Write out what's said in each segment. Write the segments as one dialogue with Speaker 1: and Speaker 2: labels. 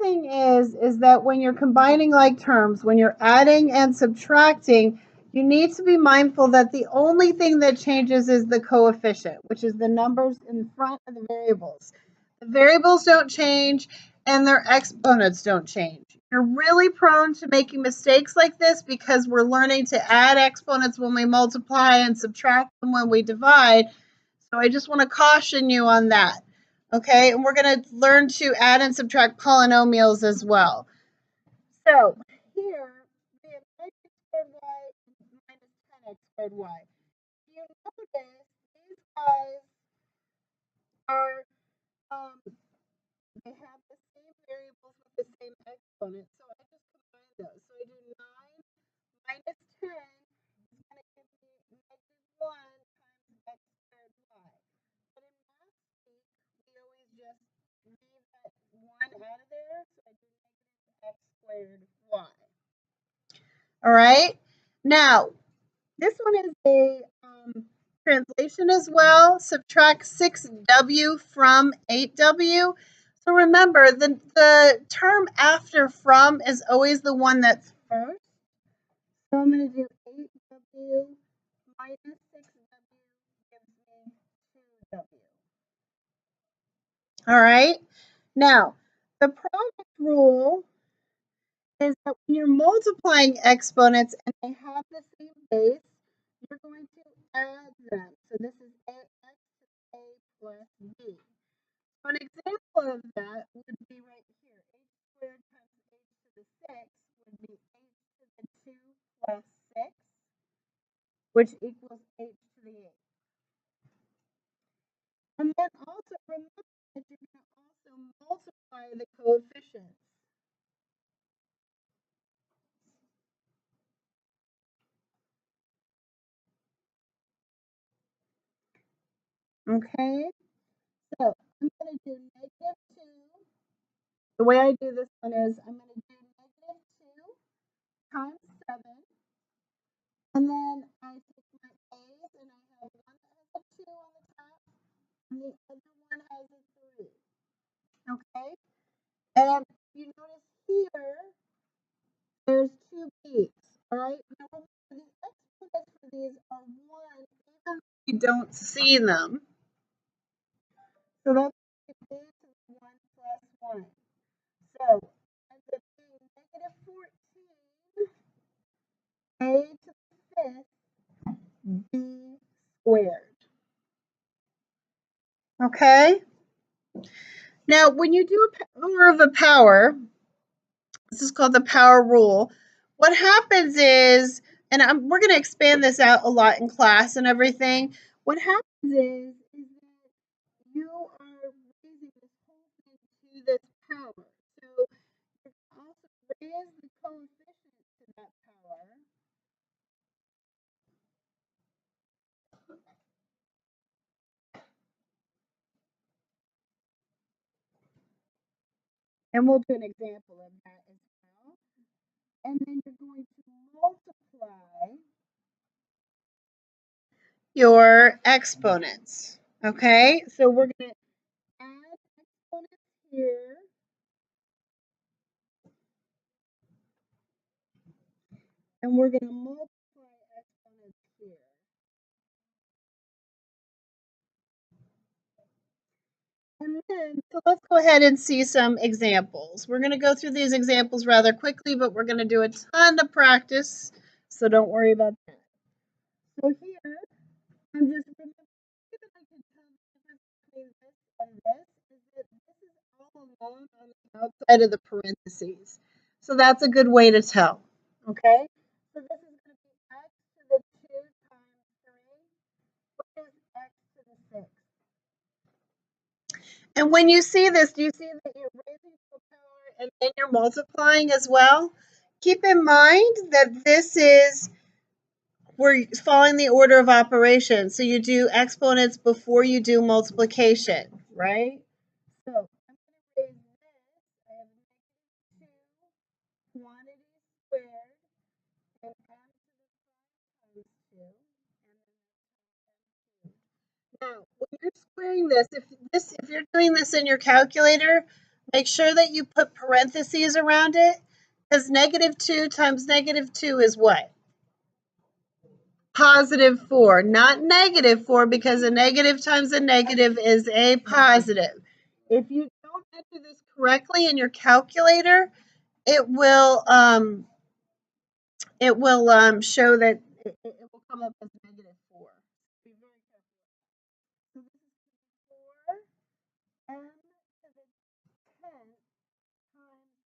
Speaker 1: thing is that when you're combining like terms, when you're adding and subtracting, you need to be mindful that the only thing that changes is the coefficient, which is the numbers in front of the variables. The variables don't change and their exponents don't change. You're really prone to making mistakes like this because we're learning to add exponents when we multiply and subtract them when we divide. So I just want to caution you on that. Okay, and we're going to learn to add and subtract polynomials as well. So here we have x squared y minus 10x squared y. You notice these guys are, they have the same variables with the same exponent. So I just combine those. So I do 9 minus 10 is going to give me negative 1 times x squared y. But in math speak, we always just leave that 1 out of there. So I do negative x squared y. All right. Now, this one is a translation as well. Subtract 6w from 8w. So remember, the term after from is always the one that's first. So I'm going to do 8w minus 6w gives me 2w. All right. Now, the product rule is that when you're multiplying exponents and they have the same base, you're going to add them. So this is ax to a plus b. So an example of that would be right here. H squared times h to the 6 would be h to the 2 plus 6, which equals h to the 8. And then also remember that you're going to also multiply the coefficients. Okay, so I'm going to do negative 2. The way I do this one is I'm going to do negative 2 times 7. And then I take my a's and I have one that has a 2 on the top and the other one has a 3. Okay? And you notice here, there's 2 b's. Alright? Now remember, the exponents for these are 1 even though you don't see them. So that's b to the 1 plus 1. So ends up being negative 14 a to the 5th b squared. Okay? Now, when you do a power of a power, this is called the power rule. What happens is, and we're going to expand this out a lot in class and everything. What happens is that you are raising this whole thing to this power. So you also raise the coefficient to that power. And we'll do an example of that as well. And then you're going to multiply your exponents. Okay, so we're going to add exponents here. And we're going to multiply exponents here. And then, so let's go ahead and see some examples. We're going to go through these examples rather quickly, but we're going to do a ton of practice, so don't worry about that. So here, I'm just remembering that I can tell the difference between this and this is that this is all alone on the outside of the parentheses. So that's a good way to tell. Okay? So this is going to be x to the 2 times 3, which is x to the 6. And when you see this, do you see that you're raising to a power and then you're multiplying as well? Keep in mind that this is, we're following the order of operations. So you do exponents before you do multiplication, right? So I'm going to raise this. I have negative 2 quantity squared and m to the 5 times 2. And then now, when you're squaring this, if you're doing this in your calculator, make sure that you put parentheses around it, because -2 times -2 is what? +4, not -4, because a negative times a negative is a positive. If you don't enter this correctly in your calculator, it will show that it will come up as -4. Be very careful. So this is 4 m to the 10th times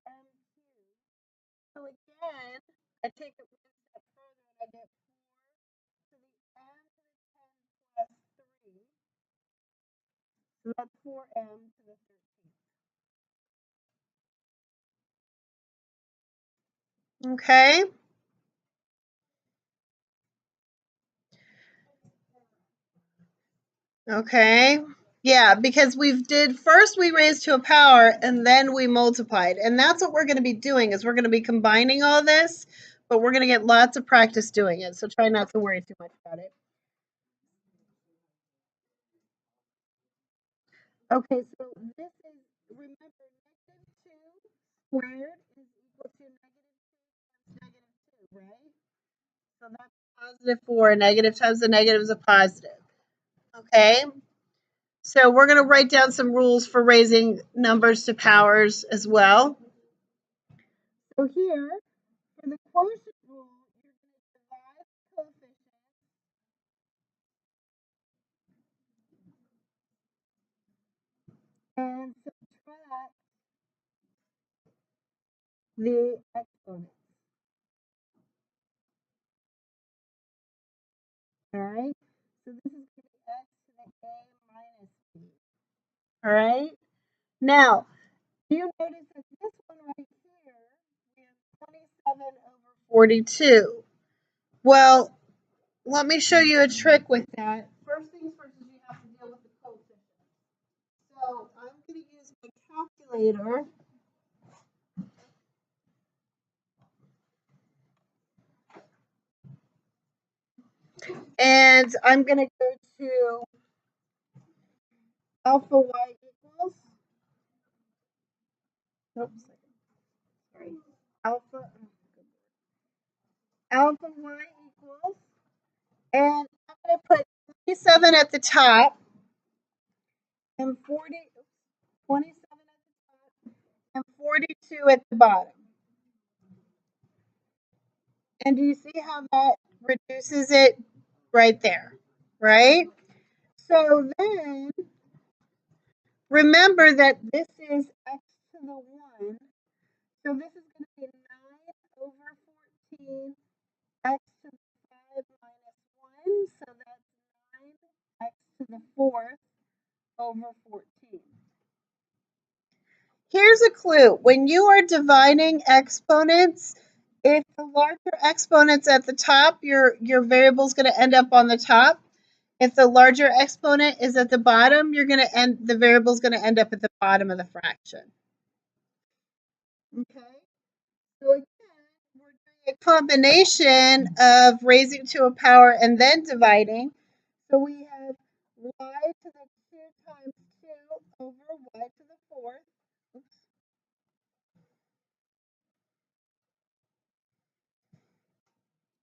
Speaker 1: m cubed. So again, I take it one step further and I get 4 to the m to the 10 plus 3. So that's 4m to the 13th. Okay. Okay. Yeah, because we did first we raised to a power and then we multiplied. And that's what we're going to be doing is we're going to be combining all this, but we're going to get lots of practice doing it. So try not to worry too much about it. Okay, so this is, remember, -2 squared is equal to -2 times -2, right? So that's +4. Negative times a negative is a positive. Okay? So we're going to write down some rules for raising numbers to powers as well. So here, for the quotient rule, you're going to divide the coefficient and subtract the exponent. All right? So this is going to be x to the a minus b. All right? Now, do you notice that this one right here is 27 over 42? Well, let me show you a trick with that. First things first is you have to deal with the coefficient. So I'm going to use my calculator. And I'm going to go to alpha y equals. Oops, sorry. Alpha y equals. And I'm going to put 27 at the top and 27 at the top and 42 at the bottom. And do you see how that reduces it right there, right? So then remember that this is x to the 1. So this is going to be 9 over 14 x to the 5 minus 1. So that's 9x to the 4th over 14. Here's a clue. When you are dividing exponents, if the larger exponent's at the top, your variable is going to end up on the top. If the larger exponent is at the bottom, the variable is going to end up at the bottom of the fraction. Okay. So again, we're doing a combination of raising to a power and then dividing. So we have y to the 2 times 2 over y to the 4th. Oops.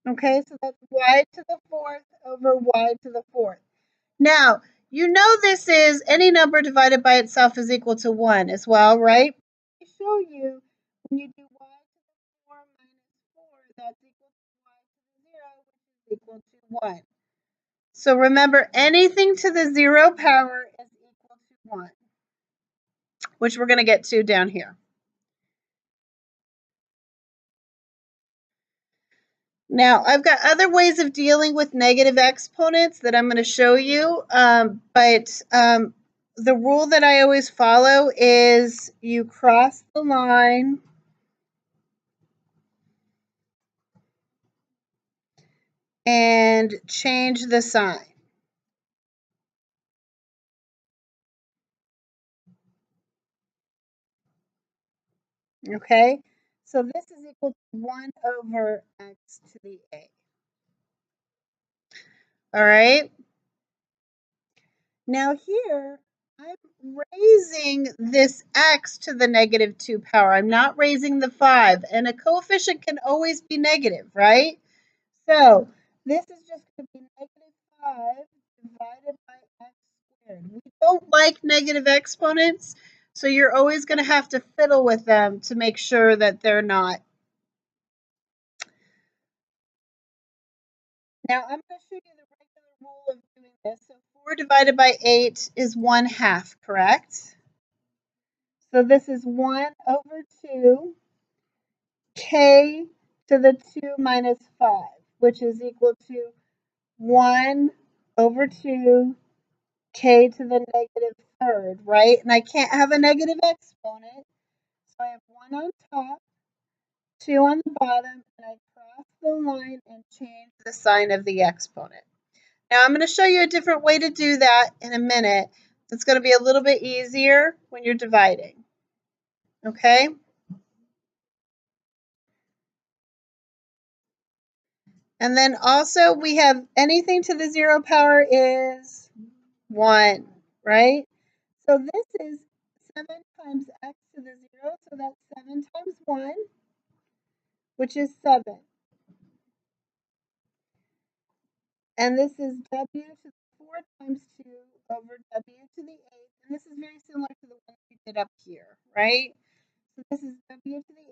Speaker 1: Okay, so that's y to the 4th over y to the 4th. Now, you know this is any number divided by itself is equal to 1 as well, right? I show you when you do y to the 4 minus 4, that's equal to y to the 0, which is equal to 1. So remember, anything to the 0 power is equal to 1, which we're going to get to down here. Now, I've got other ways of dealing with negative exponents that I'm going to show you, but the rule that I always follow is you cross the line and change the sign. Okay, so this is equal to 1 over x to the a. All right. Now here, I'm raising this x to the negative 2 power. I'm not raising the 5. And a coefficient can always be negative, right? So this is just going to be negative 5 divided by x squared. We don't like negative exponents, so you're always going to have to fiddle with them to make sure that they're not. Now I'm going to show you the regular rule of doing this. So 4 divided by 8 is 1/2, correct? So this is 1 over 2 k to the 2 minus 5, which is equal to 1 over 2 k to the negative third, right? And I can't have a negative exponent, so I have 1 on top, 2 on the bottom, and I cross the line and change the sign of the exponent. Now I'm going to show you a different way to do that in a minute. It's going to be a little bit easier when you're dividing, okay? And then also we have anything to the 0 power is 1, right? So this is 7 times x to the 0, so that's 7 times 1, which is 7. And this is w to the 4 times 2 over w to the 8. And this is very similar to the one we did up here, right? So this is w to the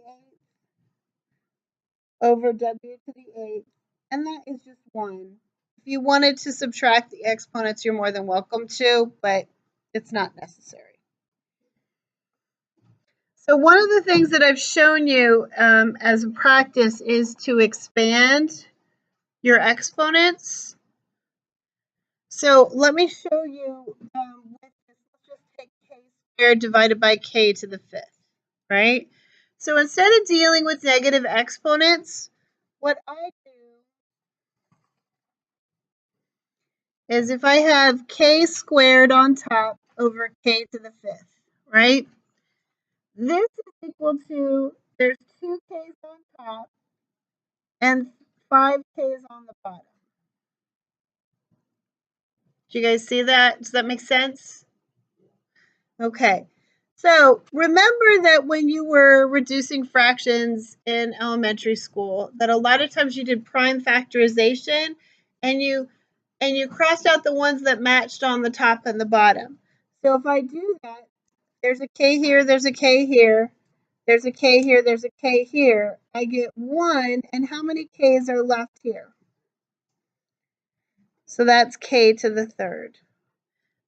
Speaker 1: 8 over w to the 8. And that is just 1. If you wanted to subtract the exponents, you're more than welcome to, but it's not necessary. So one of the things that I've shown you as a practice is to expand your exponents. So let me show you with this. Let's just take k squared divided by k to the 5th, right? So instead of dealing with negative exponents, what I do is if I have k squared on top over k to the 5th, right? This is equal to, there's 2 k's on top and 5 k's on the bottom. Do you guys see that? Does that make sense? Okay. So remember that when you were reducing fractions in elementary school, that a lot of times you did prime factorization and you crossed out the ones that matched on the top and the bottom. So if I do that, there's a k here, there's a k here, there's a k here, there's a k here. I get 1, and how many k's are left here? So that's k to the 3rd.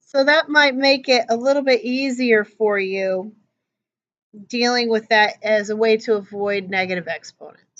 Speaker 1: So that might make it a little bit easier for you dealing with that as a way to avoid negative exponents.